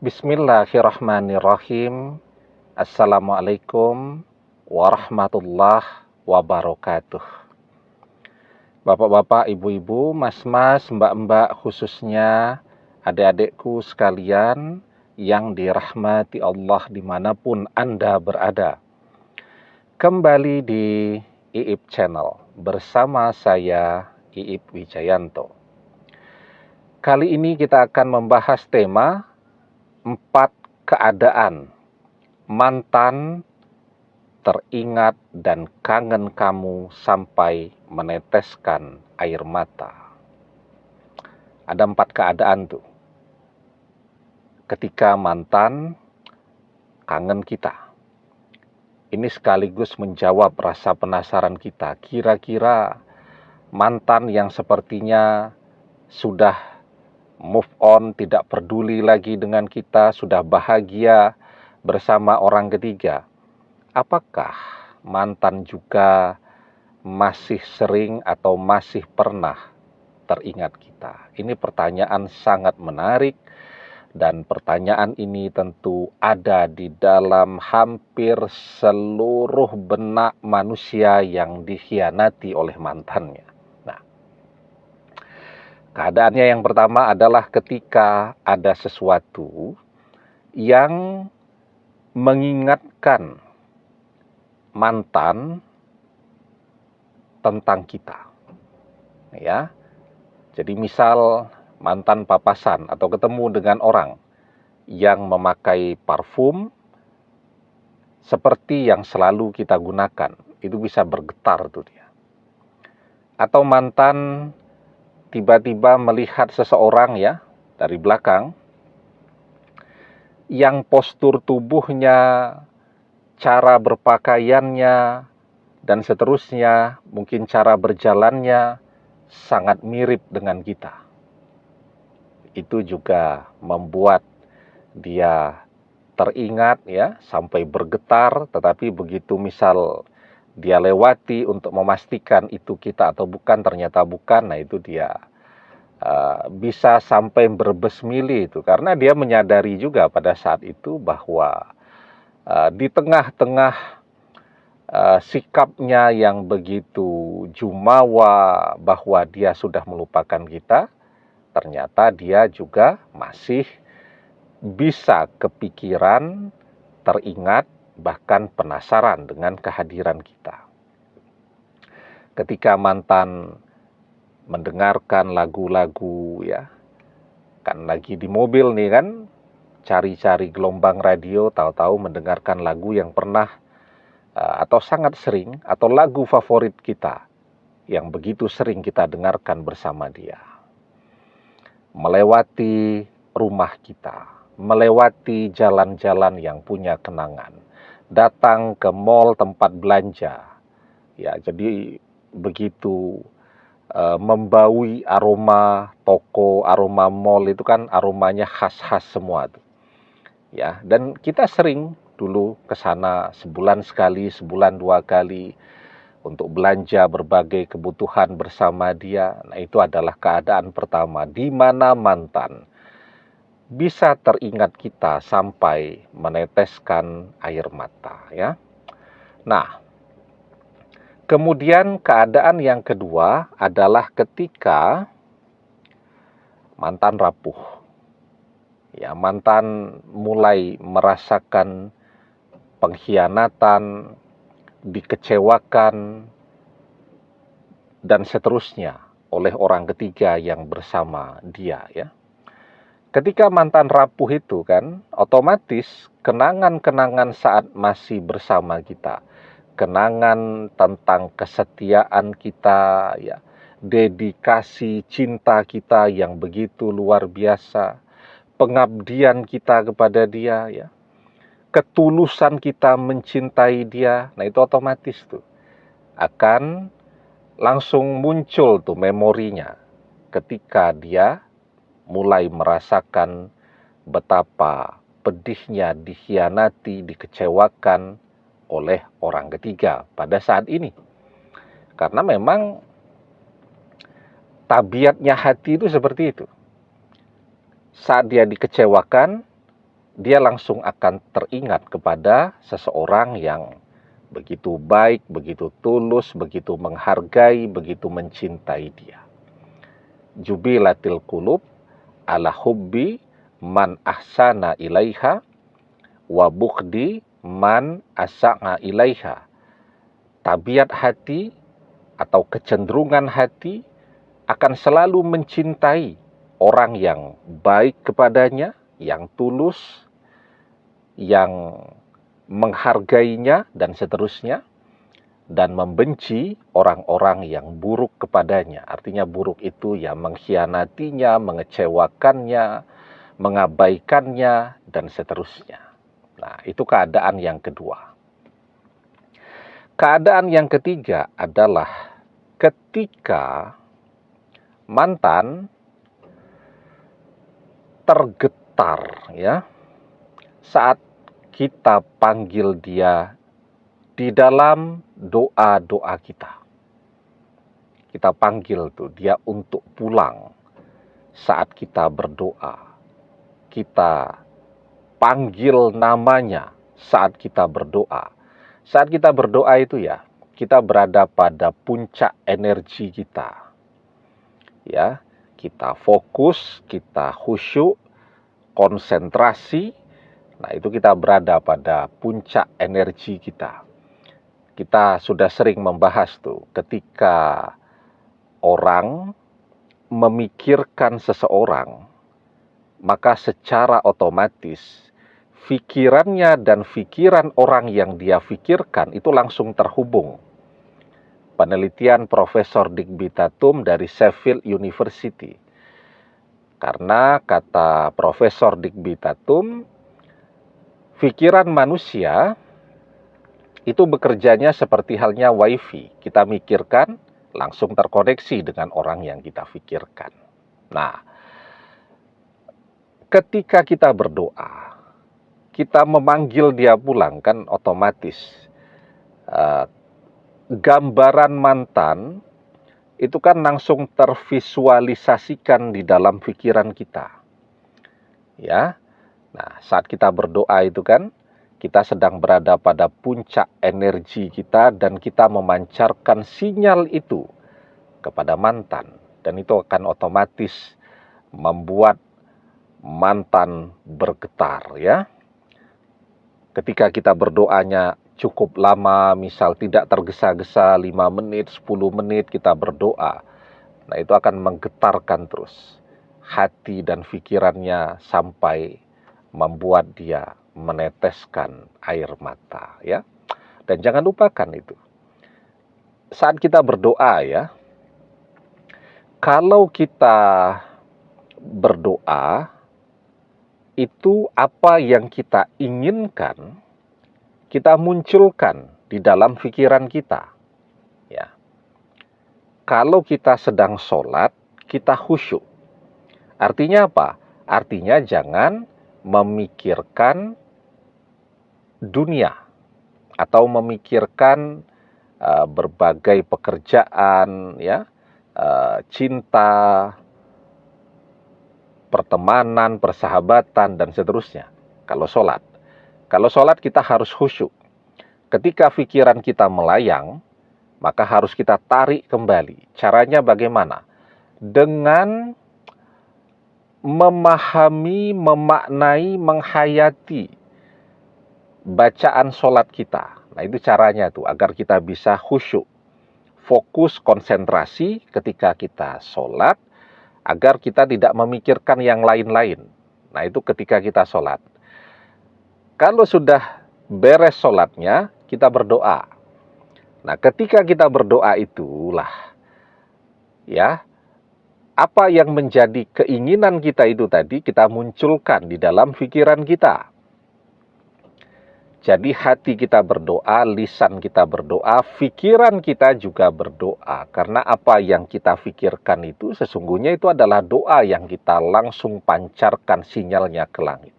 Bismillahirrahmanirrahim. Assalamualaikum warahmatullahi wabarakatuh. Bapak-bapak, ibu-ibu, mas-mas, mbak-mbak, khususnya adik-adikku sekalian yang dirahmati Allah dimanapun Anda berada. Kembali di IIP Channel bersama saya IIP Wijayanto. Kali ini kita akan membahas tema 4 keadaan mantan teringat dan kangen kamu sampai meneteskan air mata. Ada 4 keadaan tuh. Ketika mantan kangen kita. Ini sekaligus menjawab rasa penasaran kita. Kira-kira mantan yang sepertinya sudah move on, tidak peduli lagi dengan kita, sudah bahagia bersama orang ketiga. Apakah mantan juga masih sering atau masih pernah teringat kita? Ini pertanyaan sangat menarik, dan pertanyaan ini tentu ada di dalam hampir seluruh benak manusia yang dikhianati oleh mantannya. Nah, keadaannya yang pertama adalah ketika ada sesuatu yang mengingatkan mantan tentang kita. Ya. Jadi misal mantan papasan atau ketemu dengan orang yang memakai parfum seperti yang selalu kita gunakan, itu bisa bergetar tuh dia. Atau mantan tiba-tiba melihat seseorang ya dari belakang yang postur tubuhnya, cara berpakaiannya, dan seterusnya, mungkin cara berjalannya sangat mirip dengan kita. Itu juga membuat dia teringat ya, sampai bergetar, tetapi begitu misal dia lewati untuk memastikan itu kita atau bukan, ternyata bukan, nah itu dia bisa sampai berbesmili itu, karena dia menyadari juga pada saat itu bahwa di tengah-tengah sikapnya yang begitu jumawa bahwa dia sudah melupakan kita, ternyata dia juga masih bisa kepikiran, teringat, bahkan penasaran dengan kehadiran kita. Ketika mantan mendengarkan lagu-lagu ya, kan lagi di mobil nih kan, cari-cari gelombang radio, tahu-tahu mendengarkan lagu yang pernah atau sangat sering, atau lagu favorit kita yang begitu sering kita dengarkan bersama dia. Melewati rumah kita, melewati jalan-jalan yang punya kenangan, datang ke mall tempat belanja. Ya, jadi begitu membaui aroma toko, aroma mall itu kan aromanya khas-khas semua tuh. Ya, dan kita sering dulu ke sana sebulan sekali, sebulan 2 kali untuk belanja berbagai kebutuhan bersama dia. Nah, itu adalah keadaan pertama di mana mantan bisa teringat kita sampai meneteskan air mata ya. Nah, kemudian keadaan yang kedua adalah ketika mantan rapuh. Ya, mantan mulai merasakan pengkhianatan, dikecewakan, dan seterusnya oleh orang ketiga yang bersama dia ya. Ketika mantan rapuh itu kan, otomatis kenangan-kenangan saat masih bersama kita, kenangan tentang kesetiaan kita ya, dedikasi cinta kita yang begitu luar biasa, pengabdian kita kepada dia ya, ketulusan kita mencintai dia, nah itu otomatis tuh akan langsung muncul tuh memorinya ketika dia mulai merasakan betapa pedihnya dikhianati, dikecewakan oleh orang ketiga pada saat ini. Karena memang tabiatnya hati itu seperti itu. Saat dia dikecewakan, dia langsung akan teringat kepada seseorang yang begitu baik, begitu tulus, begitu menghargai, begitu mencintai dia. Jubilatil qulub ala hubbi man ahsana ilaiha wa bughdi man asa'a ilaiha. Tabiat hati atau kecenderungan hati akan selalu mencintai orang yang baik kepadanya, yang tulus, yang menghargainya, dan seterusnya, dan membenci orang-orang yang buruk kepadanya. Artinya buruk itu ya mengkhianatinya, mengecewakannya, mengabaikannya, dan seterusnya. Nah, itu keadaan yang kedua. Keadaan yang ketiga adalah ketika mantan tergetar ya saat kita panggil dia di dalam doa-doa kita. Kita panggil tuh dia untuk pulang saat kita berdoa. Kita panggil namanya saat kita berdoa. Saat kita berdoa itu ya, kita berada pada puncak energi kita. Ya, kita fokus, kita khusyuk, konsentrasi. Nah, itu kita berada pada puncak energi kita. Kita sudah sering membahas tuh, ketika orang memikirkan seseorang, maka secara otomatis pikirannya dan pikiran orang yang dia pikirkan itu langsung terhubung. Penelitian Profesor Digby Tatum dari Sheffield University. Karena kata Profesor Digby Tatum, pikiran manusia itu bekerjanya seperti halnya wifi. Kita mikirkan, langsung terkoneksi dengan orang yang kita pikirkan. Nah, ketika kita berdoa, kita memanggil dia pulang, kan otomatis gambaran mantan itu kan langsung tervisualisasikan di dalam pikiran kita. Ya. Nah, saat kita berdoa itu kan kita sedang berada pada puncak energi kita dan kita memancarkan sinyal itu kepada mantan, dan itu akan otomatis membuat mantan bergetar ya. Ketika kita berdoanya cukup lama, misal tidak tergesa-gesa 5 menit, 10 menit kita berdoa. Nah, itu akan menggetarkan terus hati dan pikirannya sampai membuat dia meneteskan air mata ya. Dan jangan lupakan itu. Saat kita berdoa ya, kalau kita berdoa itu apa yang kita inginkan, kita munculkan di dalam pikiran kita. Ya. Kalau kita sedang sholat, kita khusyuk. Artinya apa? Artinya jangan memikirkan dunia atau memikirkan berbagai pekerjaan, ya, cinta, pertemanan, persahabatan, dan seterusnya. Kalau sholat kita harus khusyuk. Ketika pikiran kita melayang, maka harus kita tarik kembali. Caranya bagaimana? Dengan memahami, memaknai, menghayati bacaan sholat kita. Nah, itu caranya tuh, agar kita bisa khusyuk. Fokus, konsentrasi ketika kita sholat, agar kita tidak memikirkan yang lain-lain. Nah, itu ketika kita sholat. Kalau sudah beres sholatnya, kita berdoa. Nah, ketika kita berdoa itulah, ya, apa yang menjadi keinginan kita itu tadi, kita munculkan di dalam pikiran kita. Jadi hati kita berdoa, lisan kita berdoa, pikiran kita juga berdoa. Karena apa yang kita pikirkan itu sesungguhnya itu adalah doa yang kita langsung pancarkan sinyalnya ke langit.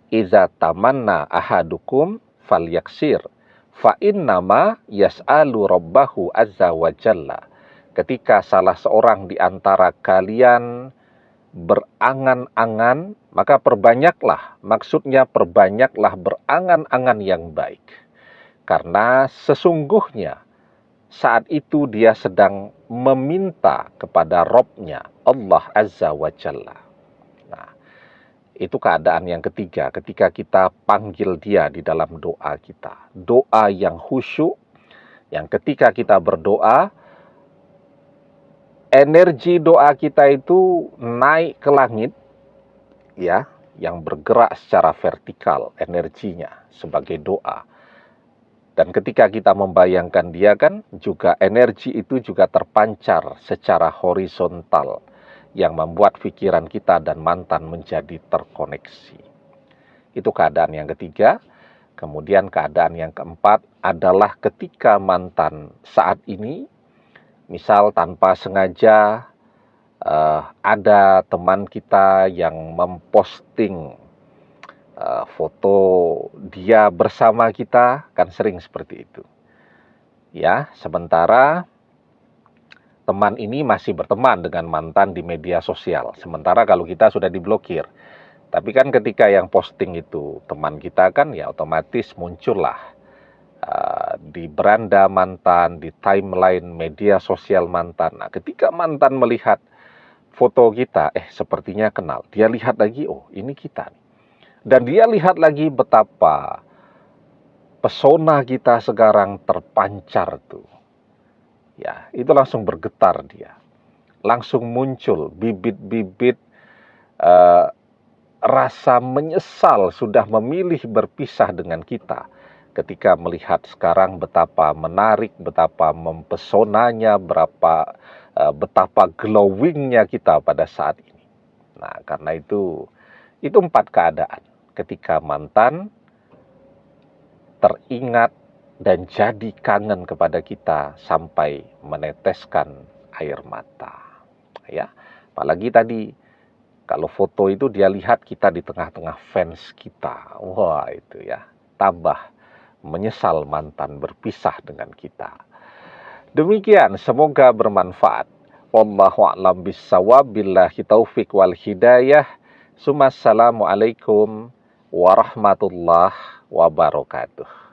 Iza tamanna ahadukum falyaksir fa innama yas'alu rabbahu azza wa jalla. Ketika salah seorang di antara kalian berangan-angan, maka perbanyaklah, maksudnya perbanyaklah berangan-angan yang baik. Karena sesungguhnya saat itu dia sedang meminta kepada Robnya, Allah Azza wa Jalla. Nah, itu keadaan yang ketiga ketika kita panggil dia di dalam doa kita. Doa yang khusyuk, yang ketika kita berdoa, energi doa kita itu naik ke langit, ya, yang bergerak secara vertikal energinya sebagai doa. Dan ketika kita membayangkan dia kan juga energi itu juga terpancar secara horizontal yang membuat pikiran kita dan mantan menjadi terkoneksi. Itu keadaan yang ketiga. Kemudian keadaan yang keempat adalah ketika mantan saat ini, misal tanpa sengaja ada teman kita yang memposting foto dia bersama kita, kan sering seperti itu. Ya, sementara teman ini masih berteman dengan mantan di media sosial. Sementara kalau kita sudah diblokir. Tapi kan ketika yang posting itu teman kita kan ya otomatis muncullah di beranda mantan, di timeline media sosial mantan. Nah, ketika mantan melihat foto kita, sepertinya kenal. Dia lihat lagi, oh ini kita nih. Dan dia lihat lagi betapa pesona kita sekarang terpancar tuh. Ya, itu langsung bergetar dia. Langsung muncul bibit-bibit rasa menyesal sudah memilih berpisah dengan kita ketika melihat sekarang betapa menarik, betapa mempesonanya, betapa glowingnya kita pada saat ini. Nah, karena itu 4 keadaan ketika mantan teringat dan jadi kangen kepada kita sampai meneteskan air mata. Ya, apalagi tadi kalau foto itu dia lihat kita di tengah-tengah fans kita. Wah, itu ya, tambah menyesal mantan berpisah dengan kita. Demikian, semoga bermanfaat. Wallahu a'lam bishawab, billahi taufik wal hidayah. Assalamualaikum warahmatullahi wabarakatuh.